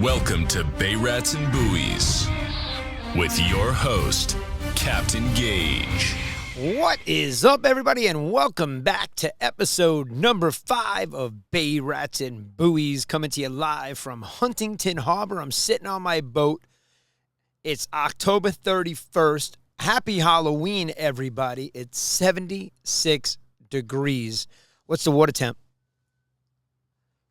Welcome to Bay Rats and Buoys with your host, Captain Gaige. What is up, everybody, and welcome back to episode number 5 of Bay Rats and Buoys, coming to you live from Huntington Harbor. I'm sitting on my boat. It's October 31st. Happy Halloween, everybody. It's 76 degrees. What's the water temp?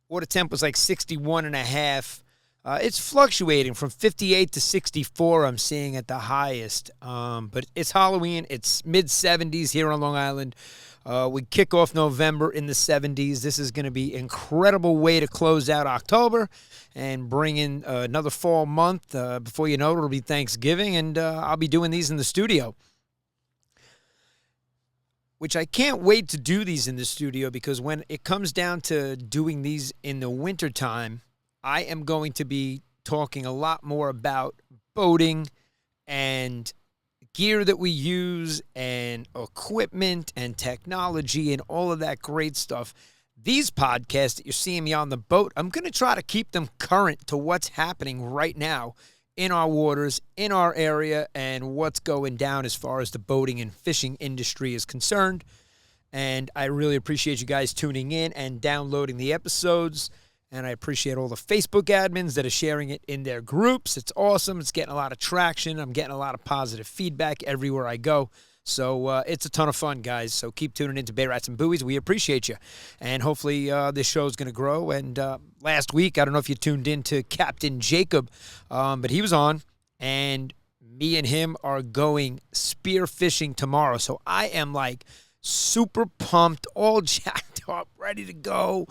Water temp was like 61 and a half. It's fluctuating from 58 to 64, I'm seeing at the highest. But it's Halloween. It's mid-70s here on Long Island. We kick off November in the 70s. This is going to be an incredible way to close out October and bring in another fall month. Before you know it, it'll be Thanksgiving, and I'll be doing these in the studio, which I can't wait to do these in the studio, because when it comes down to doing these in the wintertime, I am going to be talking a lot more about boating and gear that we use and equipment and technology and all of that great stuff. These podcasts that you're seeing me on the boat, I'm going to try to keep them current to what's happening right now in our waters, in our area, and what's going down as far as the boating and fishing industry is concerned. And I really appreciate you guys tuning in and downloading the episodes. And I appreciate all the Facebook admins that are sharing it in their groups. It's awesome. It's getting a lot of traction. I'm getting a lot of positive feedback everywhere I go. So it's a ton of fun, guys. So keep tuning into Bay Rats and Buoys. We appreciate you. And hopefully this show is going to grow. And last week, I don't know if you tuned in to Captain Jacob, but he was on. And me and him are going spear fishing tomorrow. So I am like super pumped, all jacked up, ready to go.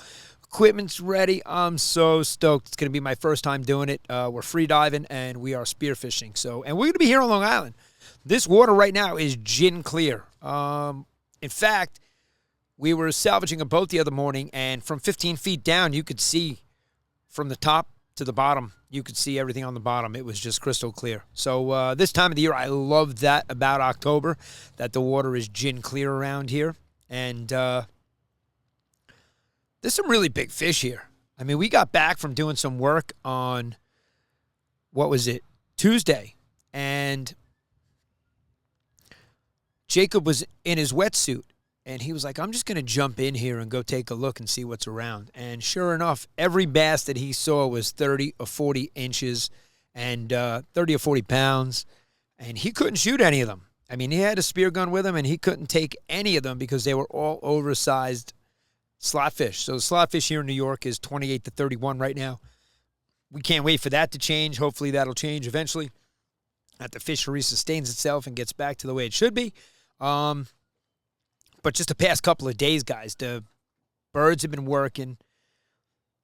Equipment's ready. I'm so stoked. It's going to be my first time doing it. We're free diving and we are spearfishing. And we're going to be here on Long Island. This water right now is gin clear. In fact, we were salvaging a boat the other morning, and from 15 feet down, you could see from the top to the bottom. You could see everything on the bottom. It was just crystal clear. So this time of the year, I love that about October, that the water is gin clear around here. And there's some really big fish here. I mean, we got back from doing some work on, Tuesday. And Jacob was in his wetsuit. And he was like, I'm just going to jump in here and go take a look and see what's around. And sure enough, every bass that he saw was 30 or 40 inches and 30 or 40 pounds. And he couldn't shoot any of them. I mean, he had a spear gun with him, and he couldn't take any of them because they were all oversized slot fish. So the slot fish here in New York is 28 to 31 right now. We can't wait for that to change. Hopefully that'll change eventually, that the fishery sustains itself and gets back to the way it should be. But just the past couple of days, guys, the birds have been working.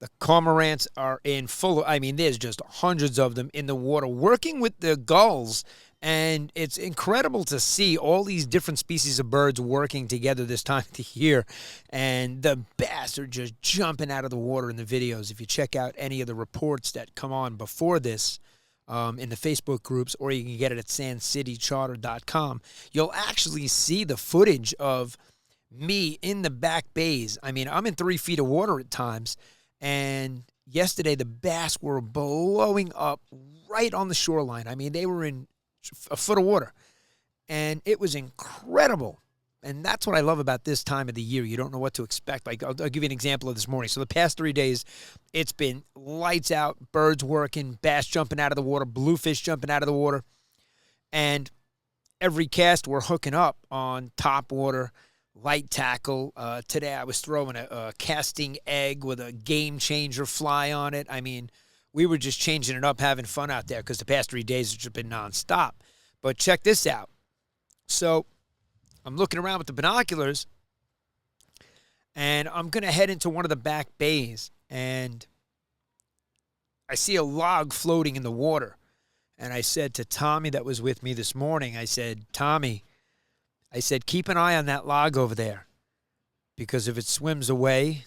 The cormorants are in full. I mean, there's just hundreds of them in the water working with the gulls. And it's incredible to see all these different species of birds working together this time of the year. And the bass are just jumping out of the water in the videos. If you check out any of the reports that come on before this in the Facebook groups, or you can get it at sandcitycharter.com, you'll actually see the footage of me in the back bays. I mean, I'm in 3 feet of water at times. And yesterday, the bass were blowing up right on the shoreline. I mean, they were in a foot of water, and it was incredible. And that's what I love about this time of the year. You don't know what to expect. Like, I'll give you an example of this morning. So the past 3 days, it's been lights out, birds working, bass jumping out of the water, bluefish jumping out of the water, and every cast we're hooking up on top water, light tackle. Today I was throwing a casting egg with a game changer fly on it. I mean, we were just changing it up, having fun out there, because the past 3 days have just been nonstop. But check this out. So I'm looking around with the binoculars, and I'm going to head into one of the back bays, and I see a log floating in the water. And I said to Tommy that was with me this morning, I said, Tommy, I said, keep an eye on that log over there, because if it swims away,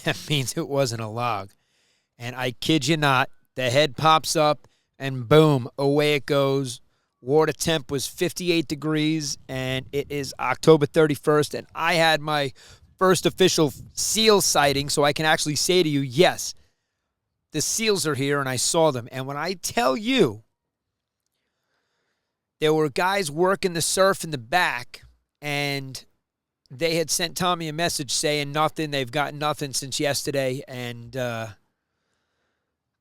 that means it wasn't a log. And I kid you not, the head pops up, and boom, away it goes. Water temp was 58 degrees, and it is October 31st, and I had my first official seal sighting, so I can actually say to you, yes, the seals are here, and I saw them. And when I tell you, there were guys working the surf in the back, and they had sent Tommy a message saying nothing. They've got nothing since yesterday, and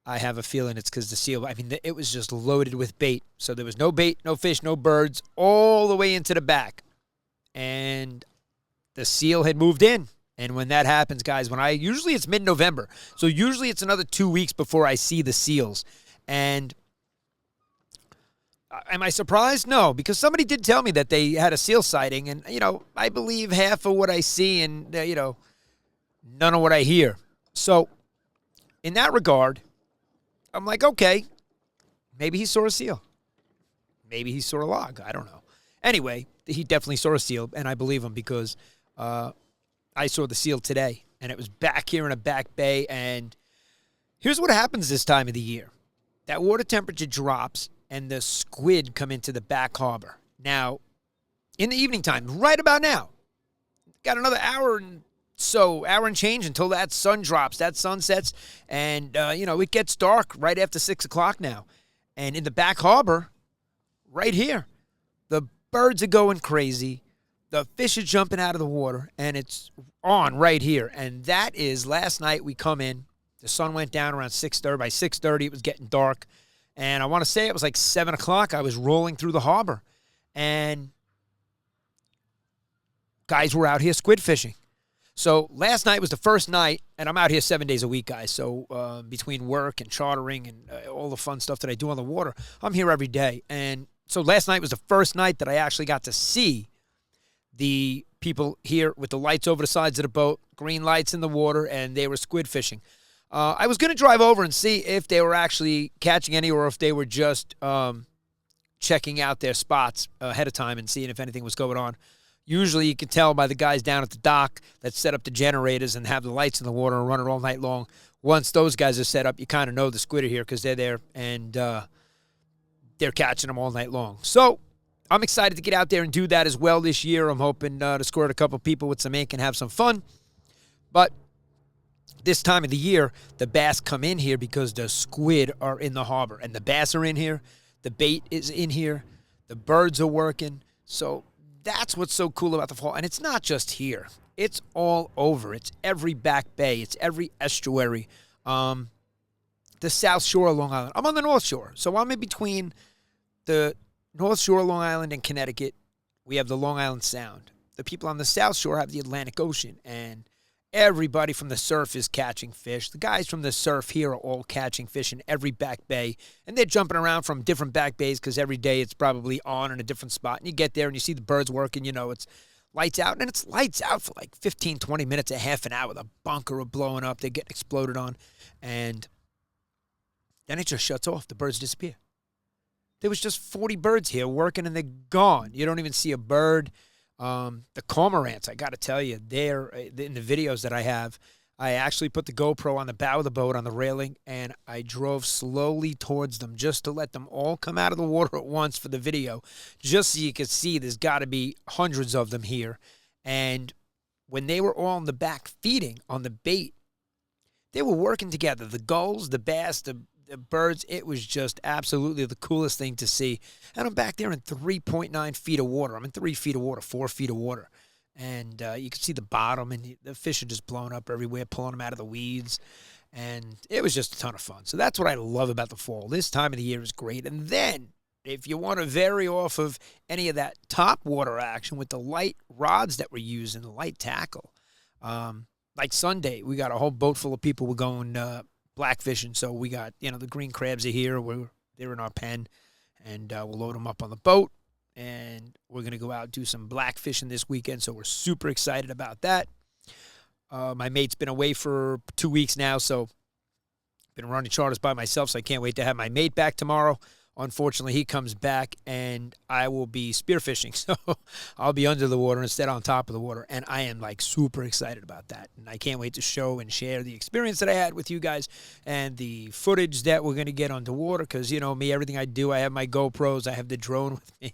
I have a feeling it's because the seal, it was just loaded with bait. So there was no bait, no fish, no birds, all the way into the back. And the seal had moved in. And when that happens, guys, usually it's mid-November. So usually it's another 2 weeks before I see the seals. And am I surprised? No, because somebody did tell me that they had a seal sighting. And, I believe half of what I see and, none of what I hear. So in that regard, I'm like, okay, maybe he saw a seal. Maybe he saw a log. I don't know. Anyway, he definitely saw a seal, and I believe him because I saw the seal today, and it was back here in a back bay. And here's what happens this time of the year. That water temperature drops, and the squid come into the back harbor. Now, in the evening time, right about now, got another hour and change until that sun drops, that sun sets, and, it gets dark right after 6 o'clock now. And in the back harbor, right here, the birds are going crazy. The fish are jumping out of the water, and it's on right here. And that is, last night we come in, the sun went down around 6:30. By 6:30, it was getting dark. And I want to say it was like 7 o'clock. I was rolling through the harbor, and guys were out here squid fishing. So last night was the first night, and I'm out here 7 days a week, guys. So between work and chartering and all the fun stuff that I do on the water, I'm here every day. And so last night was the first night that I actually got to see the people here with the lights over the sides of the boat, green lights in the water, and they were squid fishing. I was going to drive over and see if they were actually catching any or if they were just checking out their spots ahead of time and seeing if anything was going on. Usually you can tell by the guys down at the dock that set up the generators and have the lights in the water and run it all night long. Once those guys are set up, you kind of know the squid are here because they're there, and they're catching them all night long. So I'm excited to get out there and do that as well this year. I'm hoping to squirt a couple people with some ink and have some fun. But this time of the year, the bass come in here because the squid are in the harbor. And the bass are in here. The bait is in here. The birds are working. So that's what's so cool about the fall. And it's not just here. It's all over. It's every back bay. It's every estuary. The South Shore of Long Island. I'm on the North Shore. So I'm in between the North Shore of Long Island and Connecticut. We have the Long Island Sound. The people on the South Shore have the Atlantic Ocean. And everybody from the surf is catching fish. The guys from the surf here are all catching fish in every back bay. And they're jumping around from different back bays because every day it's probably on in a different spot. And you get there and you see the birds working. It's lights out. And it's lights out for like 15, 20 minutes, a half an hour. The bunker are blowing up. They're getting exploded on. And then it just shuts off. The birds disappear. There was just 40 birds here working, and they're gone. You don't even see a bird. The cormorants, I got to tell you, they're in the videos that I have. I actually put the GoPro on the bow of the boat on the railing, and I drove slowly towards them just to let them all come out of the water at once for the video, just so you could see there's got to be hundreds of them here. And when they were all in the back feeding on the bait, they were working together. The gulls, the bass, the birds, it was just absolutely the coolest thing to see. And I'm back there in 3.9 feet of water. I'm in 3 feet of water, 4 feet of water. And you can see the bottom, and the fish are just blowing up everywhere, pulling them out of the weeds. And it was just a ton of fun. So that's what I love about the fall. This time of the year is great. And then if you want to vary off of any of that top water action with the light rods that we're using, the light tackle, like Sunday, we got a whole boat full of people. We're going black fishing. So we got, the green crabs are here. They're in our pen, and we'll load them up on the boat, and we're going to go out and do some black fishing this weekend. So we're super excited about that. My mate's been away for 2 weeks now, so been running charters by myself, so I can't wait to have my mate back tomorrow. Unfortunately, he comes back, and I will be spearfishing, so I'll be under the water instead on top of the water, and I am, super excited about that. And I can't wait to show and share the experience that I had with you guys and the footage that we're going to get underwater because, me, everything I do, I have my GoPros, I have the drone with me.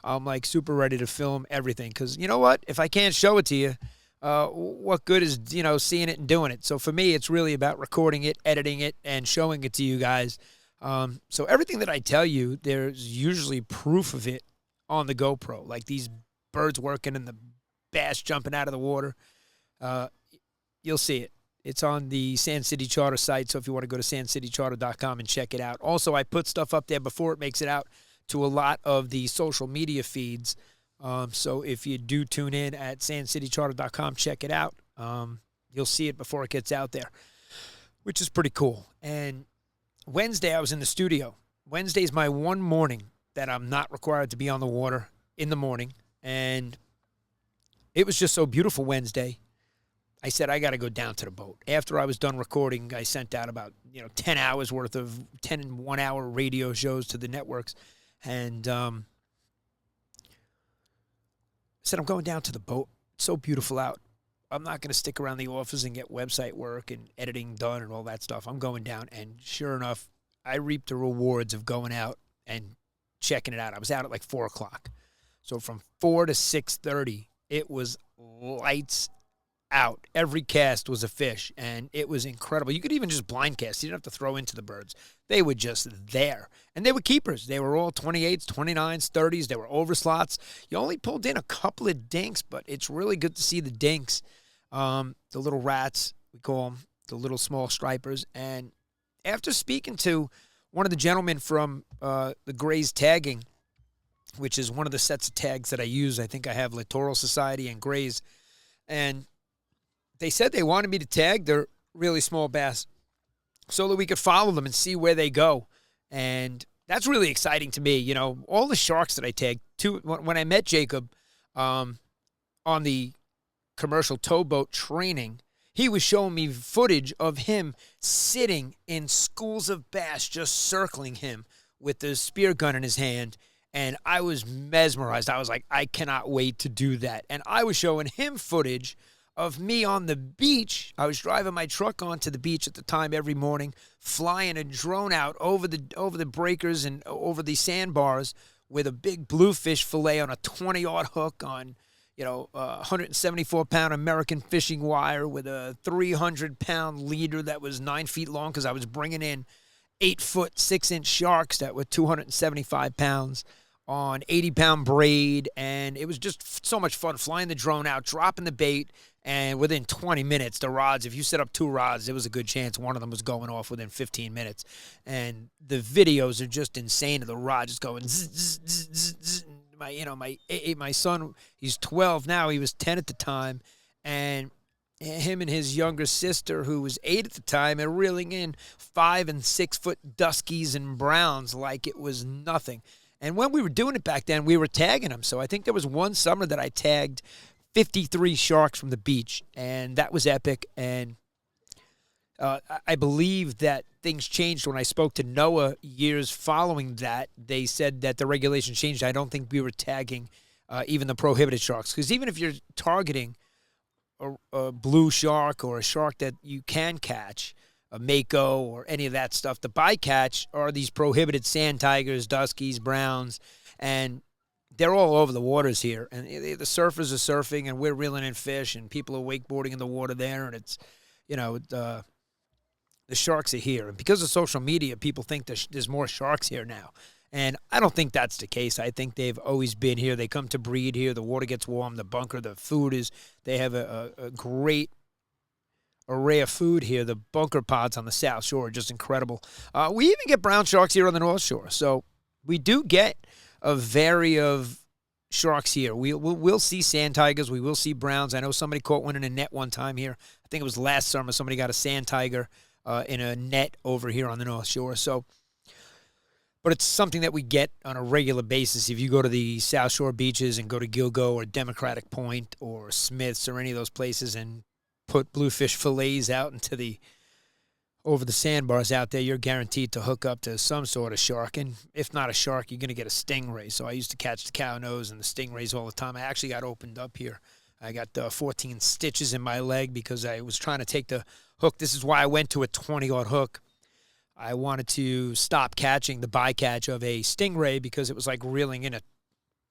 I'm, super ready to film everything because, you know what? If I can't show it to you, what good is, seeing it and doing it? So for me, it's really about recording it, editing it, and showing it to you guys. So everything that I tell you, there's usually proof of it on the GoPro, like these birds working and the bass jumping out of the water. You'll see it. It's on the Sand City Charter site, so if you want to go to sandcitycharter.com and check it out. Also, I put stuff up there before it makes it out to a lot of the social media feeds. So if you do tune in at sandcitycharter.com, check it out. You'll see it before it gets out there, which is pretty cool. And Wednesday, I was in the studio. Wednesday's my one morning that I'm not required to be on the water in the morning. And it was just so beautiful Wednesday. I said, I got to go down to the boat. After I was done recording, I sent out about 10 hours worth of 10 and 1 hour radio shows to the networks. And I said, I'm going down to the boat. It's so beautiful out. I'm not going to stick around the office and get website work and editing done and all that stuff. I'm going down. And sure enough, I reaped the rewards of going out and checking it out. I was out at like 4 o'clock. So from 4 to 6:30, it was lights out. Every cast was a fish, and it was incredible. You could even just blind cast. You didn't have to throw into the birds. They were just there. And they were keepers. They were all 28s, 29s, 30s. They were overslots. You only pulled in a couple of dinks, but it's really good to see the dinks, the little rats, we call them, the little small stripers. And after speaking to one of the gentlemen from the Gray's Tagging, which is one of the sets of tags that I use, I think I have Littoral Society and Gray's, and they said they wanted me to tag their really small bass so that we could follow them and see where they go. And that's really exciting to me. All the sharks that I tagged, when I met Jacob on the commercial towboat training, he was showing me footage of him sitting in schools of bass just circling him with the spear gun in his hand. And I was mesmerized. I was like, I cannot wait to do that. And I was showing him footage of me on the beach. I was driving my truck onto the beach at the time every morning, flying a drone out over the breakers and over the sandbars with a big bluefish fillet on a 20-aught hook on, a 174-pound American fishing wire with a 300-pound leader that was 9 feet long because I was bringing in 8-foot, 6-inch sharks that were 275 pounds on 80-pound braid. And it was just so much fun flying the drone out, dropping the bait. And within 20 minutes, the rods, if you set up 2 rods, there was a good chance one of them was going off within 15 minutes. And the videos are just insane of the rod just going zzz, zzz, zzz, zzz, zzz. My son, he's 12 now. He was 10 at the time. And him and his younger sister, who was 8 at the time, are reeling in 5 and 6 foot duskies and browns like it was nothing. And when we were doing it back then, we were tagging them. So I think there was one summer that I tagged 53 sharks from the beach, and that was epic. And I believe that things changed when I spoke to NOAA years following that. They said that the regulations changed. I don't think we were tagging even the prohibited sharks, because even if you're targeting a blue shark or a shark that you can catch, a mako or any of that stuff, the bycatch are these prohibited sand tigers, duskies, browns, and they're all over the waters here. And the surfers are surfing, and we're reeling in fish, and people are wakeboarding in the water there, and it's, the sharks are here. And because of social media, people think there's more sharks here now. And I don't think that's the case. I think they've always been here. They come to breed here. The water gets warm. The bunker, the food is, they have a great array of food here. The bunker pods on the South Shore are just incredible. We even get brown sharks here on the North Shore. So we do get a vary of sharks here. We'll see sand tigers. We will see browns. I know somebody caught one in a net one time here. I think it was last summer. Somebody got a sand tiger in a net over here on the North Shore. So, but it's something that we get on a regular basis. If you go to the South Shore beaches and go to Gilgo or Democratic Point or Smith's or any of those places and put bluefish fillets out over the sandbars out there, you're guaranteed to hook up to some sort of shark. And if not a shark, you're going to get a stingray. So I used to catch the cow nose and the stingrays all the time. I actually got opened up here. I got 14 stitches in my leg because I was trying to take the hook. This is why I went to a 20-aught hook. I wanted to stop catching the bycatch of a stingray because it was like reeling in a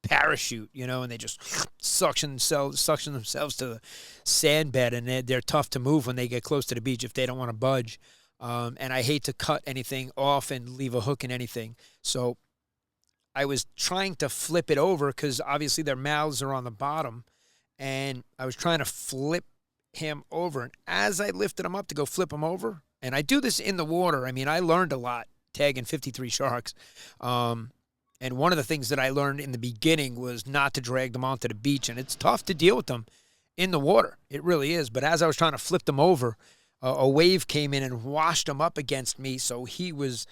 parachute, and they just suction themselves to the sand bed, and they're tough to move when they get close to the beach if they don't want to budge. And I hate to cut anything off and leave a hook in anything. So I was trying to flip it over because obviously their mouths are on the bottom, and I was trying to flip him over. And as I lifted him up to go flip him over, and I do this in the water. I mean, I learned a lot tagging 53 sharks. And one of the things that I learned in the beginning was not to drag them onto the beach, and it's tough to deal with them in the water. It really is. But as I was trying to flip them over, a wave came in and washed him up against me, so his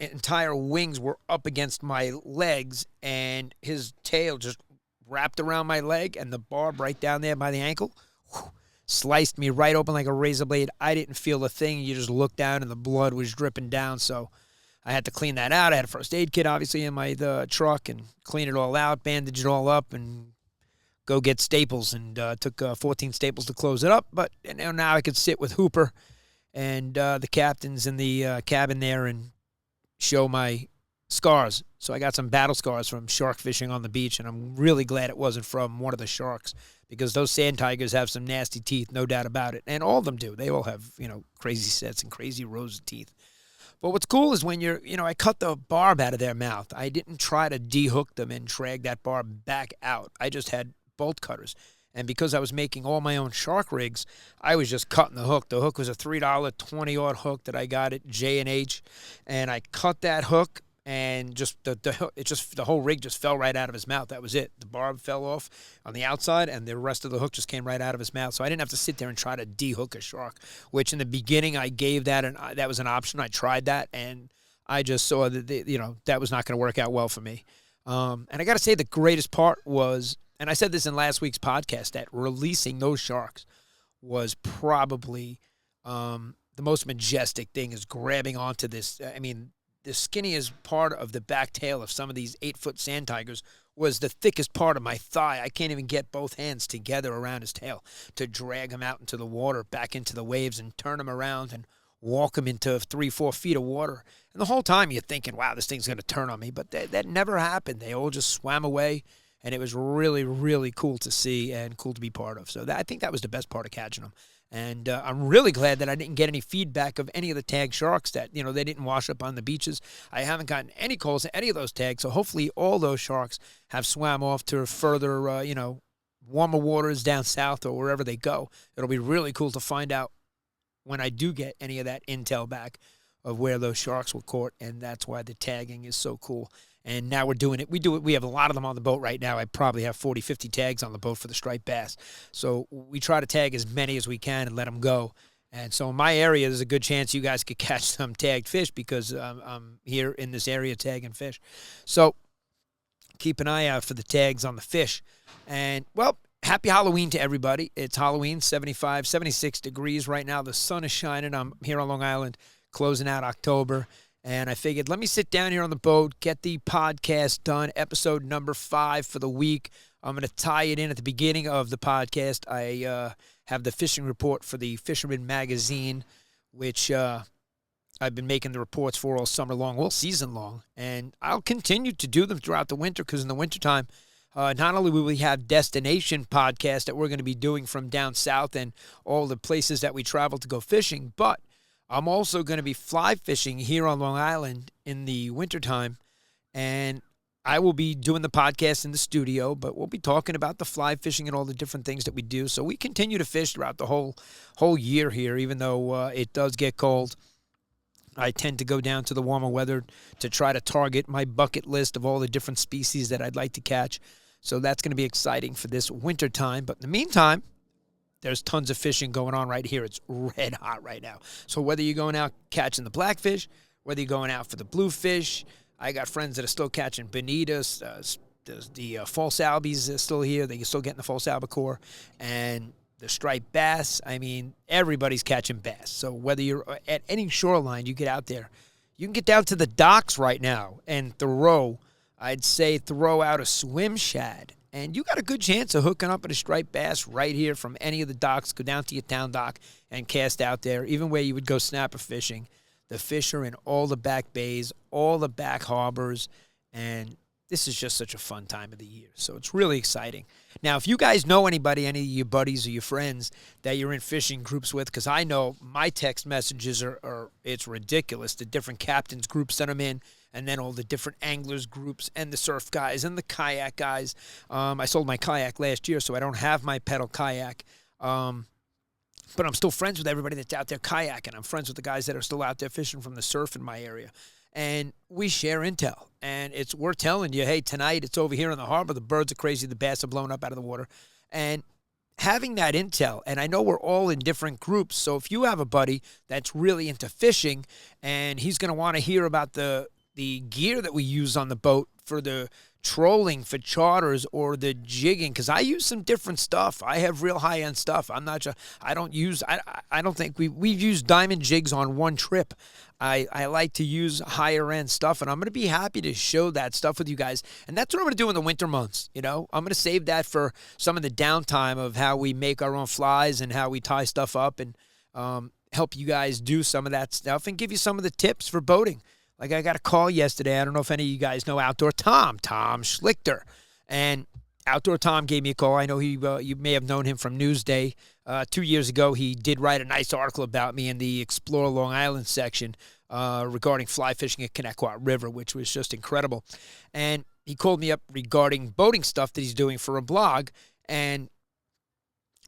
entire wings were up against my legs, and his tail just wrapped around my leg, and the barb right down there by the ankle sliced me right open like a razor blade. I didn't feel a thing. You just looked down, and the blood was dripping down, so I had to clean that out. I had a first aid kit, obviously, in my truck, and clean it all out, bandage it all up, and go get staples. And took 14 staples to close it up. But now I could sit with Hooper and the captains in the cabin there and show my scars. So I got some battle scars from shark fishing on the beach, and I'm really glad it wasn't from one of the sharks, because those sand tigers have some nasty teeth, no doubt about it. And all of them do. They all have, crazy sets and crazy rows of teeth. But what's cool is when I cut the barb out of their mouth. I didn't try to de-hook them and drag that barb back out. I just had bolt cutters. And because I was making all my own shark rigs, I was just cutting the hook. The hook was a $3 20-aught hook that I got at J&H. And I cut that hook, and just the whole rig just fell right out of his mouth. That was it. The barb fell off on the outside, and the rest of the hook just came right out of his mouth. So I didn't have to sit there and try to de-hook a shark, which in the beginning I gave that, and that was an option. I tried that, and I just saw that that was not going to work out well for me. And I got to say, the greatest part was, and I said this in last week's podcast, that releasing those sharks was probably the most majestic thing, is grabbing onto this. I mean, the skinniest part of the back tail of some of these 8-foot sand tigers was the thickest part of my thigh. I can't even get both hands together around his tail to drag him out into the water, back into the waves, and turn him around and walk him into 3-4 feet of water. And the whole time you're thinking, wow, this thing's going to turn on me. But that never happened. They all just swam away, and it was really, really cool to see and cool to be part of. So I think that was the best part of catching them. And I'm really glad that I didn't get any feedback of any of the tagged sharks that, they didn't wash up on the beaches. I haven't gotten any calls to any of those tags. So hopefully all those sharks have swam off to further, warmer waters down south or wherever they go. It'll be really cool to find out when I do get any of that intel back of where those sharks were caught. And that's why the tagging is so cool. And now we're doing it. We have a lot of them on the boat right now. I probably have 40, 50 tags on the boat for the striped bass. So we try to tag as many as we can and let them go. And so in my area, there's a good chance you guys could catch some tagged fish, because I'm here in this area tagging fish. So keep an eye out for the tags on the fish. And, well, happy Halloween to everybody. It's Halloween, 75, 76 degrees right now. The sun is shining. I'm here on Long Island, closing out October. And I figured, let me sit down here on the boat, get the podcast done, episode number 5 for the week. I'm going to tie it in at the beginning of the podcast. I have the fishing report for the Fisherman Magazine, which I've been making the reports for all summer long, all season long. And I'll continue to do them throughout the winter, because in the wintertime, not only will we have destination podcasts that we're going to be doing from down south and all the places that we travel to go fishing, but I'm also going to be fly fishing here on Long Island in the wintertime, and I will be doing the podcast in the studio, but we'll be talking about the fly fishing and all the different things that we do. So we continue to fish throughout the whole year here, even though it does get cold. I tend to go down to the warmer weather to try to target my bucket list of all the different species that I'd like to catch. So that's going to be exciting for this wintertime. But in the meantime, there's tons of fishing going on right here. It's red hot right now. So whether you're going out catching the blackfish, whether you're going out for the bluefish, I got friends that are still catching bonitas. The false albies are still here. They're still getting the false albacore. And the striped bass. I mean, everybody's catching bass. So whether you're at any shoreline, you get out there. You can get down to the docks right now and throw out a swim shad. And you got a good chance of hooking up at a striped bass right here from any of the docks. Go down to your town dock and cast out there, even where you would go snapper fishing. The fish are in all the back bays, all the back harbors, and this is just such a fun time of the year. So it's really exciting. Now, if you guys know anybody, any of your buddies or your friends that you're in fishing groups with, because I know my text messages are it's ridiculous, the different captains groups that I'm in, and then all the different anglers groups and the surf guys and the kayak guys. I sold my kayak last year, so I don't have my pedal kayak. But I'm still friends with everybody that's out there kayaking. I'm friends with the guys that are still out there fishing from the surf in my area. And we share intel. And we're telling you, hey, tonight it's over here in the harbor. The birds are crazy. The bass are blown up out of the water. And having that intel, and I know we're all in different groups. So if you have a buddy that's really into fishing and he's going to want to hear about the gear that we use on the boat for the trolling for charters or the jigging, because I use some different stuff. I have real high-end stuff. I'm not just, I don't think we've used diamond jigs on one trip. I like to use higher-end stuff, and I'm going to be happy to show that stuff with you guys. And that's what I'm going to do in the winter months, I'm going to save that for some of the downtime of how we make our own flies and how we tie stuff up and help you guys do some of that stuff and give you some of the tips for boating. Like I got a call yesterday. I don't know if any of you guys know Outdoor Tom Schlichter. And Outdoor Tom gave me a call. I know you may have known him from Newsday. 2 years ago, he did write a nice article about me in the Explore Long Island section regarding fly fishing at Connecticut River, which was just incredible. And he called me up regarding boating stuff that he's doing for a blog. And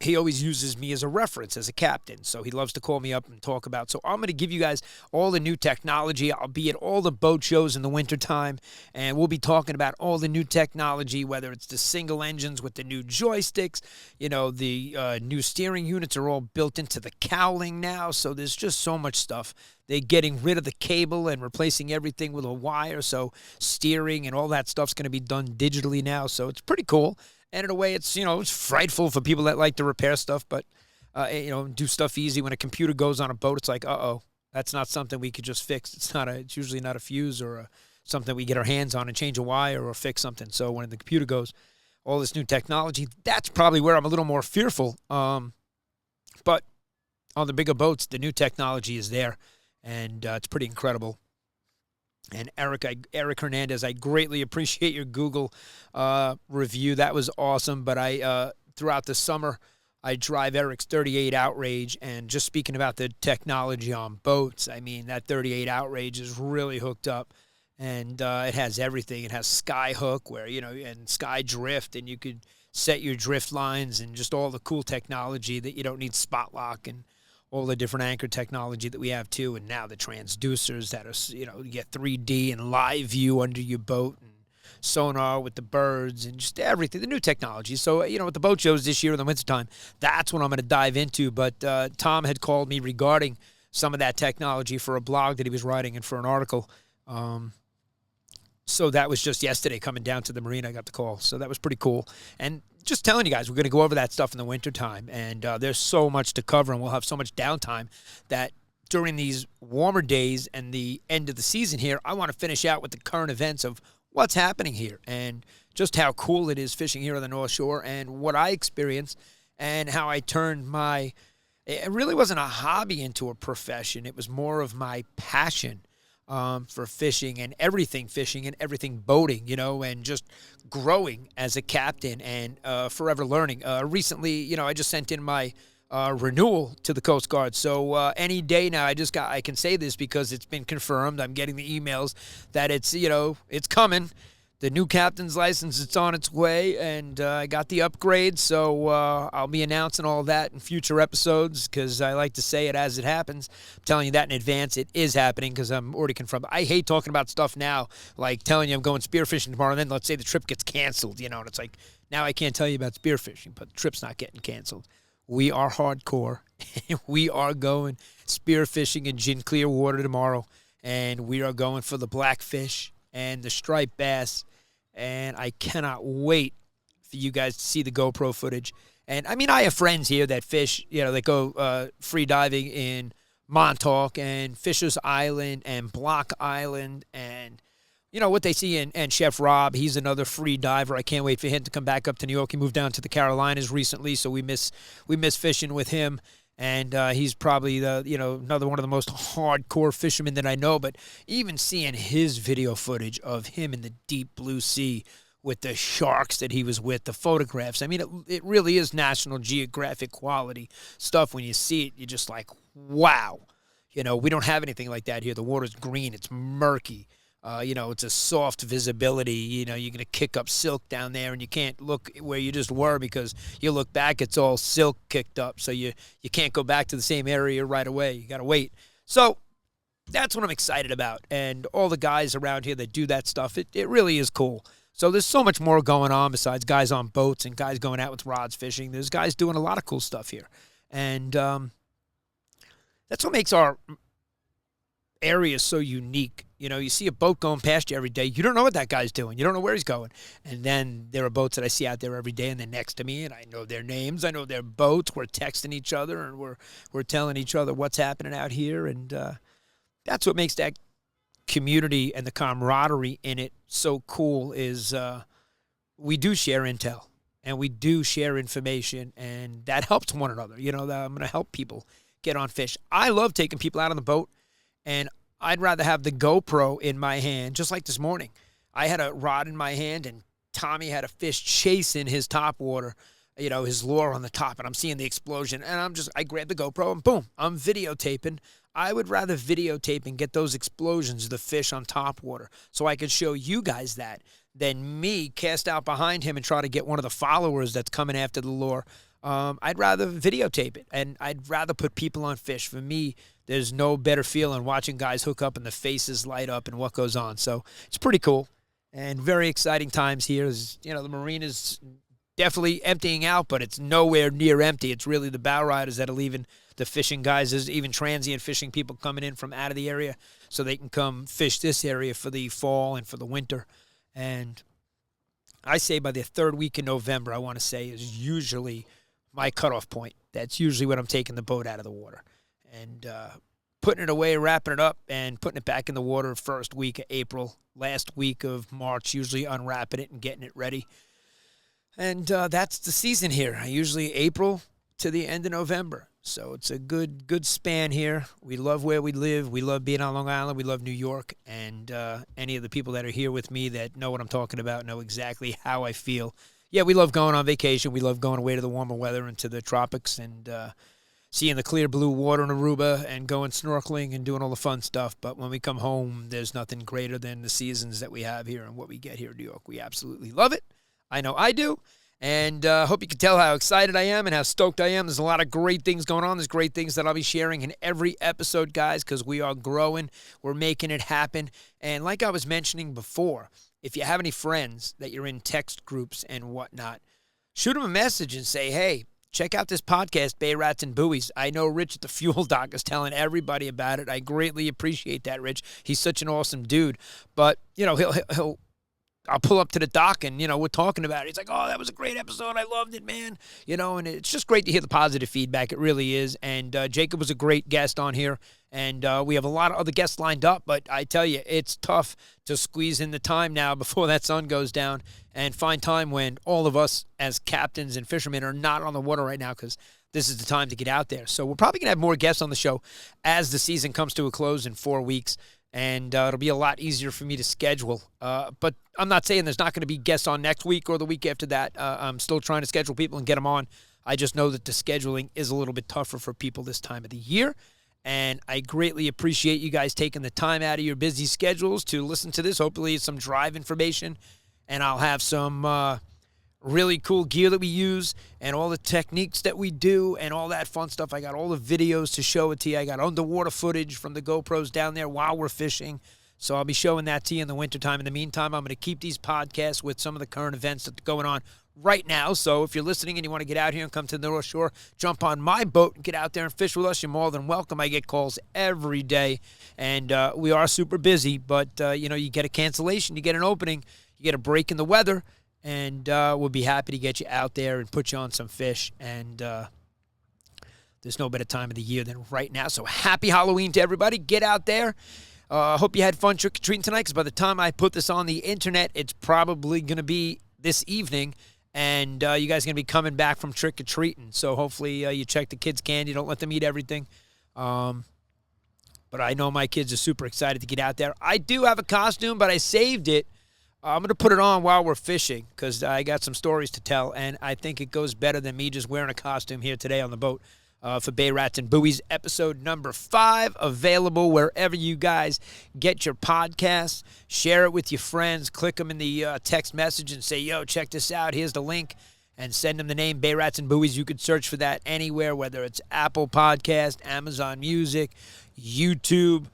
he always uses me as a reference as a captain. So he loves to call me up and talk about. So I'm going to give you guys all the new technology. I'll be at all the boat shows in the wintertime, and we'll be talking about all the new technology, whether it's the single engines with the new joysticks. The new steering units are all built into the cowling now. So there's just so much stuff. They're getting rid of the cable and replacing everything with a wire. So steering and all that stuff's going to be done digitally now. So it's pretty cool. And in a way, it's frightful for people that like to repair stuff, but, do stuff easy. When a computer goes on a boat, it's like, that's not something we could just fix. It's usually not a fuse or something we get our hands on and change a wire or fix something. So when the computer goes, all this new technology, that's probably where I'm a little more fearful. But on the bigger boats, the new technology is there, and it's pretty incredible. And Eric Hernandez, I greatly appreciate your Google review. That was awesome. But throughout the summer, I drive Eric's 38 Outrage. And just speaking about the technology on boats, I mean, that 38 Outrage is really hooked up. And it has everything. It has sky hook and sky drift. And you could set your drift lines and just all the cool technology that you don't need spot lock and all the different anchor technology that we have too, and now the transducers that are, you get 3D and live view under your boat and sonar with the birds and just everything, the new technology. So, with the boat shows this year in the wintertime, that's what I'm going to dive into. But Tom had called me regarding some of that technology for a blog that he was writing and for an article. So that was just yesterday coming down to the marina. I got the call. So that was pretty cool. And just telling you guys, we're going to go over that stuff in the wintertime. And there's so much to cover, and we'll have so much downtime that during these warmer days and the end of the season here, I want to finish out with the current events of what's happening here and just how cool it is fishing here on the North Shore and what I experienced and how I turned it really wasn't a hobby into a profession. It was more of my passion for fishing and everything boating, and just growing as a captain and forever learning. Recently, I just sent in my renewal to the Coast Guard. So any day now, I can say this because it's been confirmed. I'm getting the emails that it's coming. The new captain's license, it's on its way, and I got the upgrade, so I'll be announcing all that in future episodes because I like to say it as it happens. I'm telling you that in advance. It is happening because I'm already confirmed. I hate talking about stuff now, like telling you I'm going spearfishing tomorrow, and then let's say the trip gets canceled, and it's like, now I can't tell you about spearfishing, but the trip's not getting canceled. We are hardcore. We are going spearfishing in gin clear water tomorrow, and we are going for the blackfish and the striped bass, and I cannot wait for you guys to see the GoPro footage. And, I have friends here that fish, that go free diving in Montauk and Fisher's Island and Block Island and, what they see. And Chef Rob, he's another free diver. I can't wait for him to come back up to New York. He moved down to the Carolinas recently, so we miss fishing with him. And he's probably another one of the most hardcore fishermen that I know. But even seeing his video footage of him in the deep blue sea with the sharks that he was with, the photographs, I mean, it really is National Geographic quality stuff. When you see it, you're just like, wow. We don't have anything like that here. The water's green. It's murky. It's a soft visibility. You're going to kick up silk down there, and you can't look where you just were because you look back, it's all silk kicked up. So you can't go back to the same area right away. You got to wait. So that's what I'm excited about. And all the guys around here that do that stuff, it really is cool. So there's so much more going on besides guys on boats and guys going out with rods fishing. There's guys doing a lot of cool stuff here. And that's what makes our area so unique. You see a boat going past you every day. You don't know what that guy's doing. You don't know where he's going. And then there are boats that I see out there every day, and they're next to me, and I know their names. I know their boats. We're texting each other, and we're telling each other what's happening out here. And that's what makes that community and the camaraderie in it so cool is we do share intel, and we do share information, and that helps one another. I'm going to help people get on fish. I love taking people out on the boat, and I'd rather have the GoPro in my hand, just like this morning. I had a rod in my hand, and Tommy had a fish chasing his topwater, his lure on the top, and I'm seeing the explosion, and I grabbed the GoPro, and boom, I'm videotaping. I would rather videotape and get those explosions of the fish on topwater so I could show you guys that than me cast out behind him and try to get one of the followers that's coming after the lure. I'd rather videotape it, and I'd rather put people on fish. For me, there's no better feeling watching guys hook up and the faces light up and what goes on. So it's pretty cool and very exciting times here. The marina's definitely emptying out, but it's nowhere near empty. It's really the bow riders that are leaving the fishing guys. There's even transient fishing people coming in from out of the area so they can come fish this area for the fall and for the winter. And I say by the third week in November, I want to say, is usually my cutoff point. That's usually when I'm taking the boat out of the water and putting it away, wrapping it up, and putting it back in the water first week of April, last week of March, usually unwrapping it and getting it ready. And that's the season here. Usually April to the end of November. So it's a good span here. We love where we live. We love being on Long Island. We love New York. And any of the people that are here with me that know what I'm talking about know exactly how I feel. Yeah, we love going on vacation. We love going away to the warmer weather and to the tropics and seeing the clear blue water in Aruba and going snorkeling and doing all the fun stuff. But when we come home, there's nothing greater than the seasons that we have here and what we get here in New York. We absolutely love it. I know I do. And I hope you can tell how excited I am and how stoked I am. There's a lot of great things going on. There's great things that I'll be sharing in every episode, guys, because we are growing. We're making it happen. And like I was mentioning before, if you have any friends that you're in text groups and whatnot, shoot them a message and say, hey, check out this podcast, Bay Rats and Buoys. I know Rich at the Fuel Dock is telling everybody about it. I greatly appreciate that, Rich. He's such an awesome dude. But, I'll pull up to the dock and, we're talking about it. He's like, oh, that was a great episode. I loved it, man. And it's just great to hear the positive feedback. It really is. And Jacob was a great guest on here. And we have a lot of other guests lined up. But I tell you, it's tough to squeeze in the time now before that sun goes down and find time when all of us as captains and fishermen are not on the water right now because this is the time to get out there. So we're probably going to have more guests on the show as the season comes to a close in 4 weeks. And it'll be a lot easier for me to schedule. But I'm not saying there's not going to be guests on next week or the week after that. I'm still trying to schedule people and get them on. I just know that the scheduling is a little bit tougher for people this time of the year. And I greatly appreciate you guys taking the time out of your busy schedules to listen to this. Hopefully it's some drive information. And I'll have some really cool gear that we use and all the techniques that we do and all that fun stuff. I got all the videos to show it to you. I got underwater footage from the GoPros down there while we're fishing. So I'll be showing that to you in the wintertime. In the meantime, I'm going to keep these podcasts with some of the current events that are going on right now. So if you're listening and you want to get out here and come to the North Shore, jump on my boat and get out there and fish with us, you're more than welcome. I get calls every day. And we are super busy. But, you get a cancellation, you get an opening, you get a break in the weather. And we'll be happy to get you out there and put you on some fish. And there's no better time of the year than right now. So happy Halloween to everybody. Get out there. Hope you had fun trick-or-treating tonight because by the time I put this on the internet, it's probably going to be this evening. And you guys are going to be coming back from trick-or-treating. So hopefully you check the kids' candy. Don't let them eat everything. But I know my kids are super excited to get out there. I do have a costume, but I saved it. I'm going to put it on while we're fishing because I got some stories to tell, and I think it goes better than me just wearing a costume here today on the boat for Bay Rats and Buoys, episode number 5, available wherever you guys get your podcasts. Share it with your friends. Click them in the text message and say, yo, check this out. Here's the link, and send them the name Bay Rats and Buoys. You could search for that anywhere, whether it's Apple Podcast, Amazon Music, YouTube.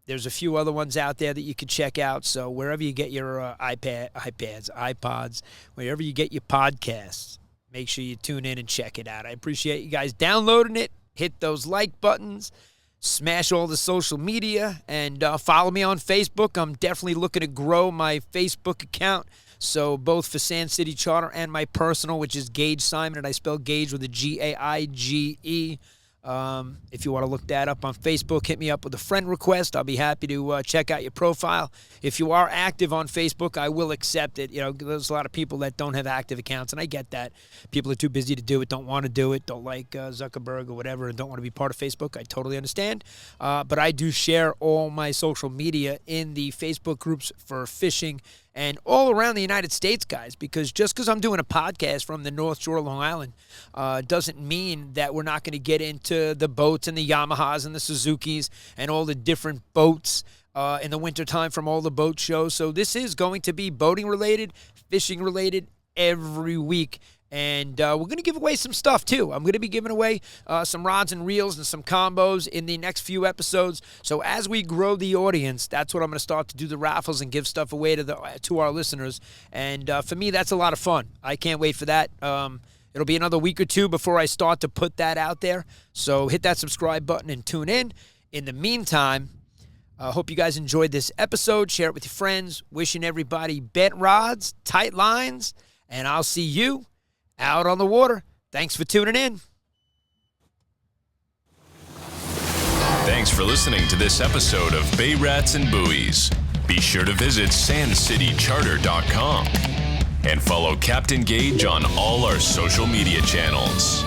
There's a few other ones out there that you can check out. So wherever you get your iPods, wherever you get your podcasts, make sure you tune in and check it out. I appreciate you guys downloading it. Hit those like buttons. Smash all the social media. And follow me on Facebook. I'm definitely looking to grow my Facebook account. So both for Sand City Charter and my personal, which is Gaige Simon, and I spell Gaige with a Gaige. If you want to look that up on Facebook, hit me up with a friend request. I'll be happy to check out your profile. If you are active on Facebook, I will accept it. You know, there's a lot of people that don't have active accounts, and I get that. People are too busy to do it, don't want to do it, don't like Zuckerberg or whatever, and don't want to be part of Facebook. I totally understand. But I do share all my social media in the Facebook groups for fishing and all around the United States, guys, because just because I'm doing a podcast from the North Shore of Long Island doesn't mean that we're not going to get into the boats and the Yamahas and the Suzukis and all the different boats in the wintertime from all the boat shows. So this is going to be boating-related, fishing-related every week. And we're going to give away some stuff, too. I'm going to be giving away some rods and reels and some combos in the next few episodes. So as we grow the audience, that's what I'm going to start to do the raffles and give stuff away to our listeners. And for me, that's a lot of fun. I can't wait for that. It'll be another week or two before I start to put that out there. So hit that subscribe button and tune in. In the meantime, I hope you guys enjoyed this episode. Share it with your friends. Wishing everybody bent rods, tight lines, and I'll see you out on the water. Thanks for tuning in. Thanks for listening to this episode of Bay Rats and Buoys. Be sure to visit sandcitycharter.com and follow Captain Gaige on all our social media channels.